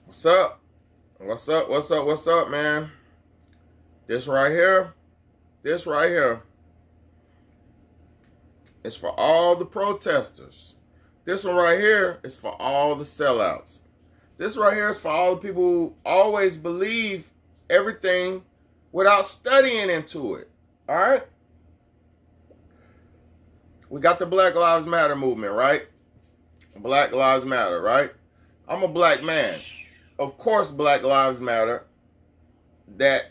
What's up? What's up? What's up? What's up, man? This right here, this right here is for all the protesters. This one right here is for all the sellouts. This right here is for all the people who always believe everything without studying into it. All right? We got the Black Lives Matter movement, right? Black Lives Matter, right? I'm a black man. Of course, Black Lives Matter. That,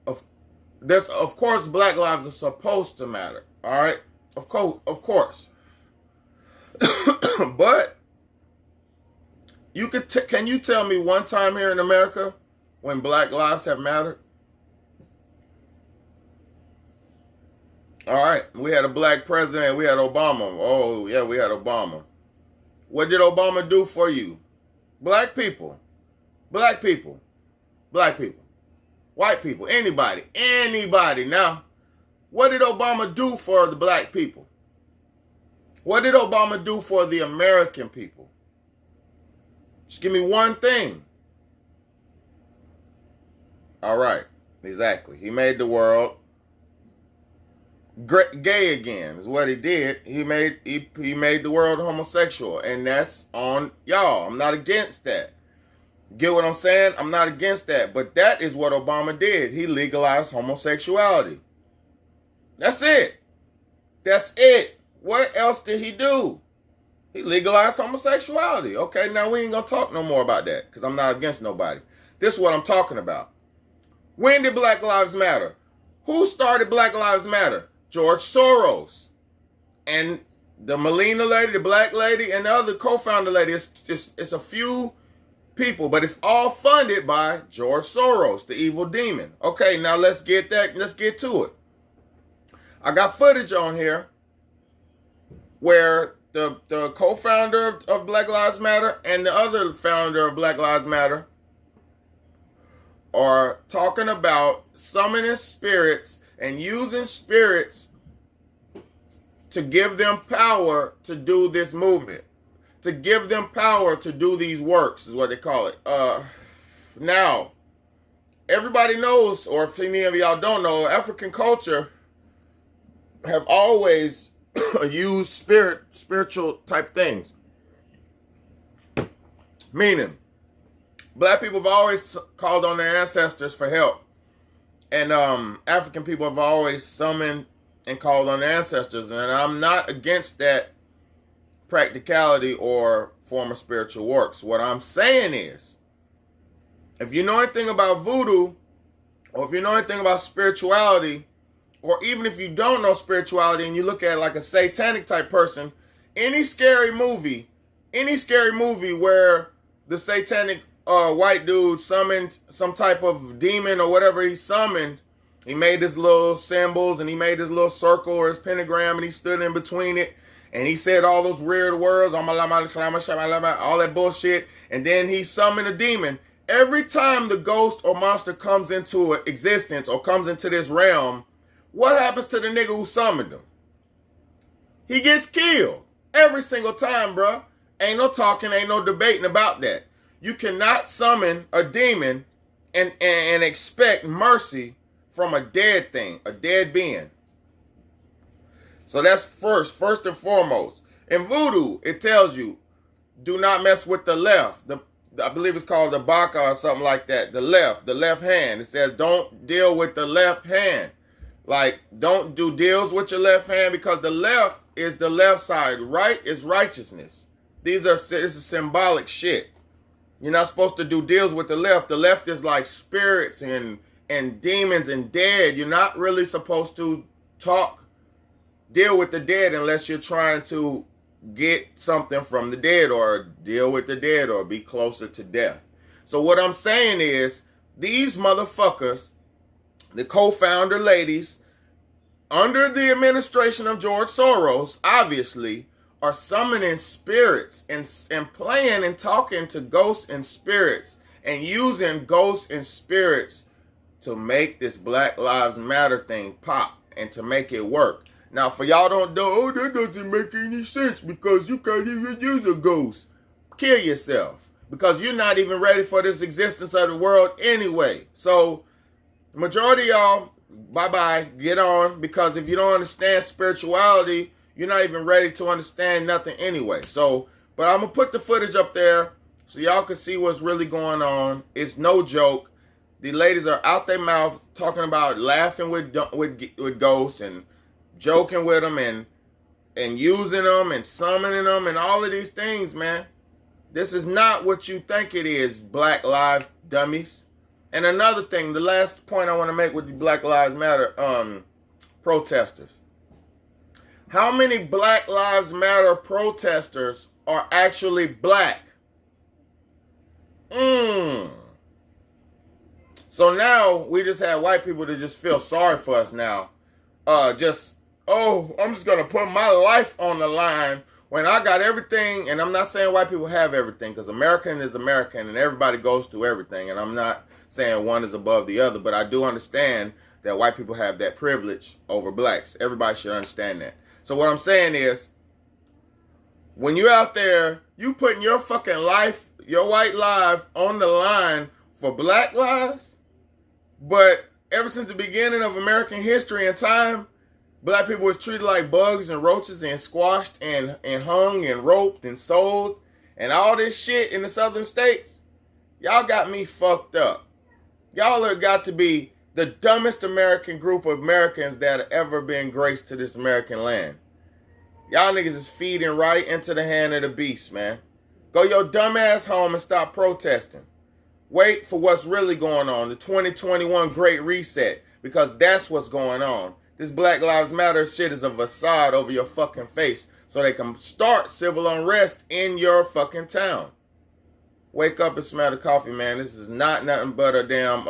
of course, Black lives are supposed to matter. All right? Of course. But can you tell me one time here in America when Black lives have mattered? All right, we had a black president. We had Obama. Oh yeah, we had Obama. What did Obama do for you? Black people, black people, black people, white people, anybody. Now, what did Obama do for the black people? What did Obama do for the American people? Just give me one thing. All right, exactly. He made the world gay again. Is what he did. He made the world homosexual, and that's on y'all. I'm not against that. Get what I'm saying? I'm not against that, but that is what Obama did. He legalized homosexuality. That's it. That's it. What else did he do? He legalized homosexuality. Okay, now we ain't gonna talk no more about that because I'm not against nobody. This is what I'm talking about. When did Black Lives Matter? Who started Black Lives Matter? George Soros. And the Melina lady, the black lady, and the other co-founder lady. It's a few people, but it's all funded by George Soros, the evil demon. Okay, now let's get to it. I got footage on here where the co-founder of Black Lives Matter and the other founder of Black Lives Matter are talking about summoning spirits and using spirits to give them power to do this movement, to give them power to do these works, is what they call it. Now, everybody knows, or if any of y'all don't know, African culture have always used spiritual type things. Meaning, black people have always called on their ancestors for help. And African people have always summoned and called on their ancestors. And I'm not against that practicality or form of spiritual works. What I'm saying is, if you know anything about voodoo, or if you know anything about spirituality, or even if you don't know spirituality and you look at it like a satanic type person, any scary movie where the satanic white dude summoned some type of demon or whatever he summoned, he made his little symbols and he made his little circle or his pentagram and he stood in between it and he said all those weird words, all that bullshit, and then he summoned a demon. Every time the ghost or monster comes into existence or comes into this realm, what happens to the nigga who summoned him? He gets killed every single time, bro. Ain't no talking, ain't no debating about that. You cannot summon a demon and expect mercy from a dead thing, a dead being. So that's first and foremost. In voodoo, it tells you, do not mess with the left. I believe it's called the baka or something like that. The left hand. It says don't deal with the left hand. Like, don't do deals with your left hand because the left is the left side. Right is righteousness. This is symbolic shit. You're not supposed to do deals with the left. The left is like spirits and demons and dead. You're not really supposed to deal with the dead unless you're trying to get something from the dead or deal with the dead or be closer to death. So what I'm saying is, these motherfuckers, the co-founder ladies, under the administration of George Soros, obviously, are summoning spirits and playing and talking to ghosts and spirits and using ghosts and spirits to make this Black Lives Matter thing pop and to make it work. Now, for y'all don't know, that doesn't make any sense because you can't even use a ghost. Kill yourself. because you're not even ready for this existence of the world anyway. So the majority of y'all, bye-bye, get on, because if you don't understand spirituality, you're not even ready to understand nothing anyway. So, but I'm going to put the footage up there so y'all can see what's really going on. It's no joke. The ladies are out their mouth talking about laughing with ghosts and joking with them and using them and summoning them and all of these things, man. This is not what you think it is, Black Lives dummies. And another thing, the last point I want to make with the Black Lives Matter protesters. How many Black Lives Matter protesters are actually black? So now we just have white people to just feel sorry for us now. I'm just going to put my life on the line when I got everything. And I'm not saying white people have everything, because American is American and everybody goes through everything. And I'm not saying one is above the other, but I do understand that white people have that privilege over blacks. Everybody should understand that. So what I'm saying is, when you're out there, you putting your fucking life, your white life on the line for black lives, but ever since the beginning of American history and time, black people was treated like bugs and roaches and squashed and hung and roped and sold and all this shit in the southern states. Y'all got me fucked up. Y'all have got to be the dumbest American group of Americans that have ever been graced to this American land. Y'all niggas is feeding right into the hand of the beast, man. Go your dumb ass home and stop protesting. Wait for what's really going on, the 2021 Great Reset, because that's what's going on. This Black Lives Matter shit is a facade over your fucking face so they can start civil unrest in your fucking town. Wake up and smell the coffee, man. This is not nothing but a damn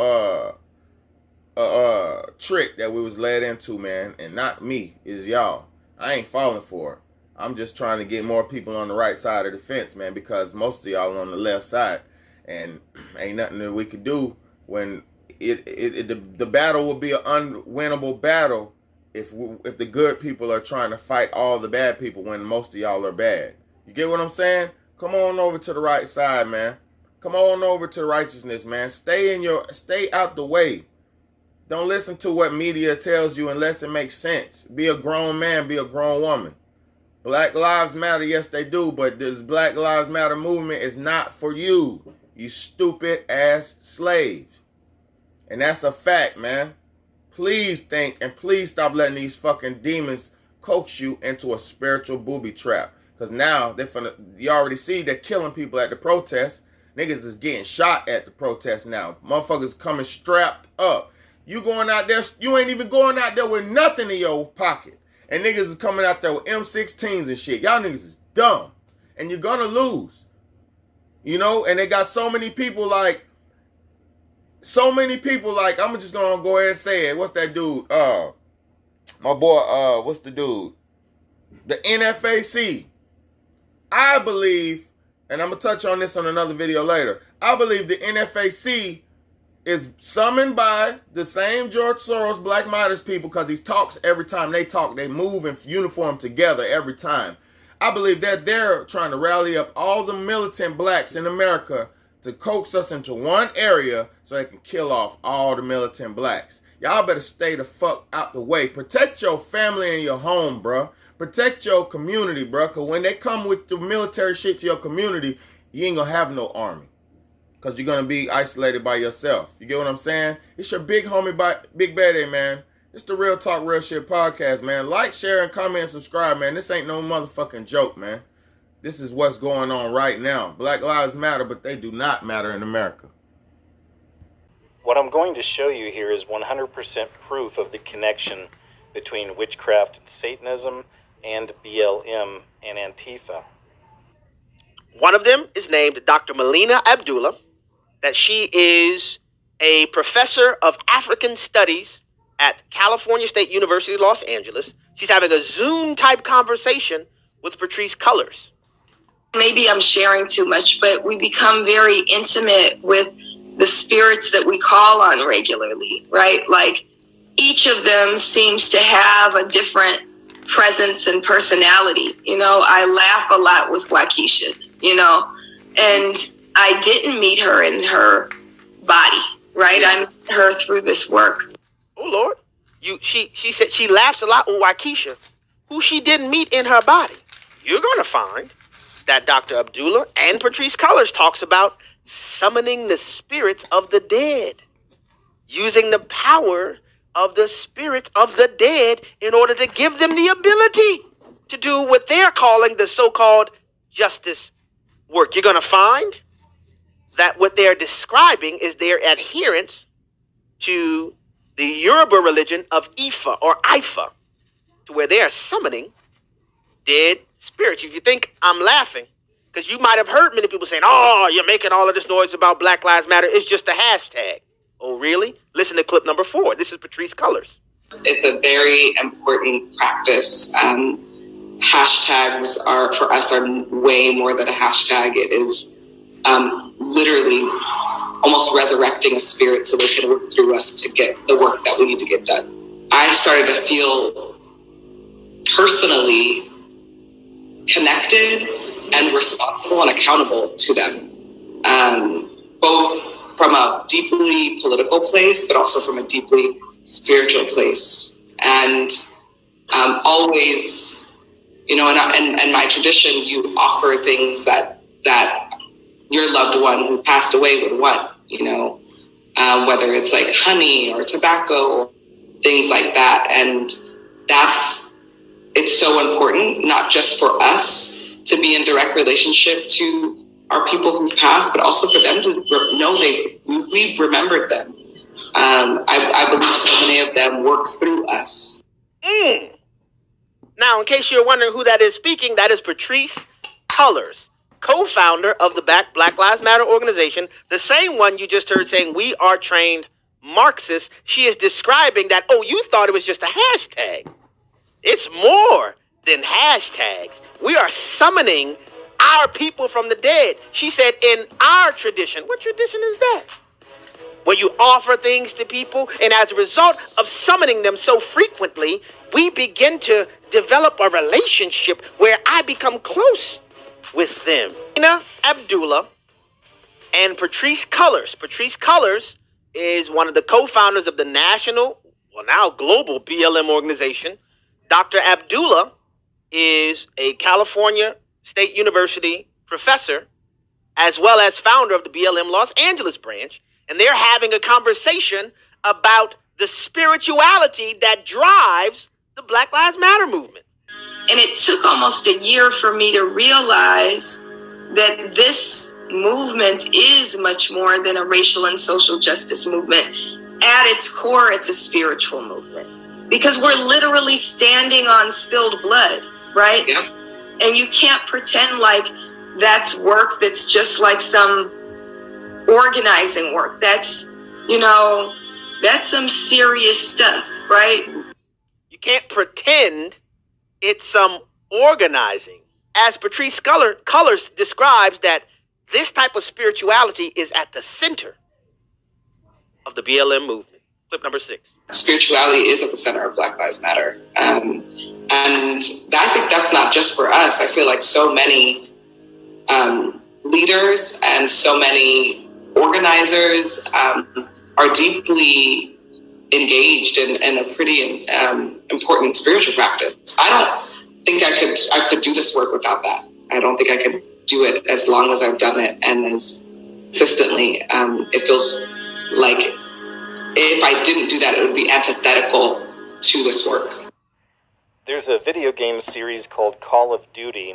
trick that we was led into, man. And not me, it's y'all. I ain't falling for it. I'm just trying to get more people on the right side of the fence, man, because most of y'all on the left side. And ain't nothing that we could do when the battle will be an unwinnable battle if the good people are trying to fight all the bad people when most of y'all are bad. You get what I'm saying? Come on over to the right side, man. Come on over to righteousness, man. Stay out the way. Don't listen to what media tells you unless it makes sense. Be a grown man, be a grown woman. Black Lives Matter, yes they do, but this Black Lives Matter movement is not for you, you stupid ass slave. And that's a fact, man. Please think and please stop letting these fucking demons coax you into a spiritual booby trap. Because now, you already see they're killing people at the protest. Niggas is getting shot at the protest now. Motherfuckers coming strapped up. You going out there, you ain't even going out there with nothing in your pocket. And niggas is coming out there with M16s and shit. Y'all niggas is dumb. And you're gonna lose. You know, and they got so many people like, I'm just gonna go ahead and say it. What's that dude? My boy, what's the dude? The NFAC. I believe, and I'm gonna touch on this on another video later, I believe the NFAC is summoned by the same George Soros Black Midas people, because he talks every time they talk. They move in uniform together every time. I believe that they're trying to rally up all the militant blacks in America to coax us into one area so they can kill off all the militant blacks. Y'all better stay the fuck out the way. Protect your family and your home, bruh. Protect your community, bruh. Because when they come with the military shit to your community, you ain't gonna have no army. Because you're going to be isolated by yourself. You get what I'm saying? It's your big homie, Big Betty, man. It's the Real Talk Real Shit podcast, man. Like, share, and comment, and subscribe, man. This ain't no motherfucking joke, man. This is what's going on right now. Black lives matter, but they do not matter in America. What I'm going to show you here is 100% proof of the connection between witchcraft and Satanism and BLM and Antifa. One of them is named Dr. Melina Abdullah, that she is a professor of African studies at California State University, Los Angeles. She's having a Zoom-type conversation with Patrisse Cullors. Maybe I'm sharing too much, but we become very intimate with the spirits that we call on regularly, right? Like, each of them seems to have a different presence and personality. You know, I laugh a lot with Waukesha, you know, and I didn't meet her in her body, right? I met her through this work. Oh Lord, she said she laughs a lot with Waukesha, who she didn't meet in her body. You're gonna find that Dr. Abdullah and Patrice Cullors talks about summoning the spirits of the dead, using the power of the spirits of the dead in order to give them the ability to do what they're calling the so-called justice work. You're gonna find that what they're describing is their adherence to the Yoruba religion of Ifa or Ifa, to where they are summoning dead spirits. If you think I'm laughing, because you might have heard many people saying, oh, you're making all of this noise about Black Lives Matter. It's just a hashtag. Oh, really? Listen to clip number 4. This is Patrice Cullors. It's a very important practice. Hashtags are, for us, are way more than a hashtag. It is literally almost resurrecting a spirit so they can work through us to get the work that we need to get done. I started to feel personally connected and responsible and accountable to them, both from a deeply political place, but also from a deeply spiritual place. And always, you know, in my tradition, you offer things that your loved one who passed away would want, you know, whether it's like honey or tobacco, things like that. And it's so important, not just for us to be in direct relationship to our people who've passed, but also for them to know we've remembered them. I believe so many of them work through us. Now, in case you're wondering who that is speaking, that is Patrice Cullors, co-founder of the Black Lives Matter organization, the same one you just heard saying we are trained Marxists. She is describing that, oh, you thought it was just a hashtag. It's more than hashtags. We are summoning our people from the dead. She said, in our tradition. What tradition is that? Where you offer things to people, and as a result of summoning them so frequently, we begin to develop a relationship where I become close with them. Melina Abdullah and Patrice Cullors. Patrice Cullors is one of the co-founders of the national, well now global BLM organization. Dr. Abdullah is a California State University professor, as well as founder of the BLM Los Angeles branch. And they're having a conversation about the spirituality that drives the Black Lives Matter movement. And it took almost a year for me to realize that this movement is much more than a racial and social justice movement. At its core, it's a spiritual movement, because we're literally standing on spilled blood, right? Yeah. And you can't pretend like that's work that's just like some organizing work. That's, you know, that's some serious stuff, right? You can't pretend it's some organizing. As Patrice Cullors describes, that this type of spirituality is at the center of the BLM movement. Clip number 6. Spirituality is at the center of Black Lives Matter. And I think that's not just for us. I feel like so many leaders and so many organizers are deeply engaged in a pretty important spiritual practice. I don't think I could do this work without that. I don't think I could do it as long as I've done it and as consistently. It feels like if I didn't do that, it would be antithetical to this work. There's a video game series called Call of Duty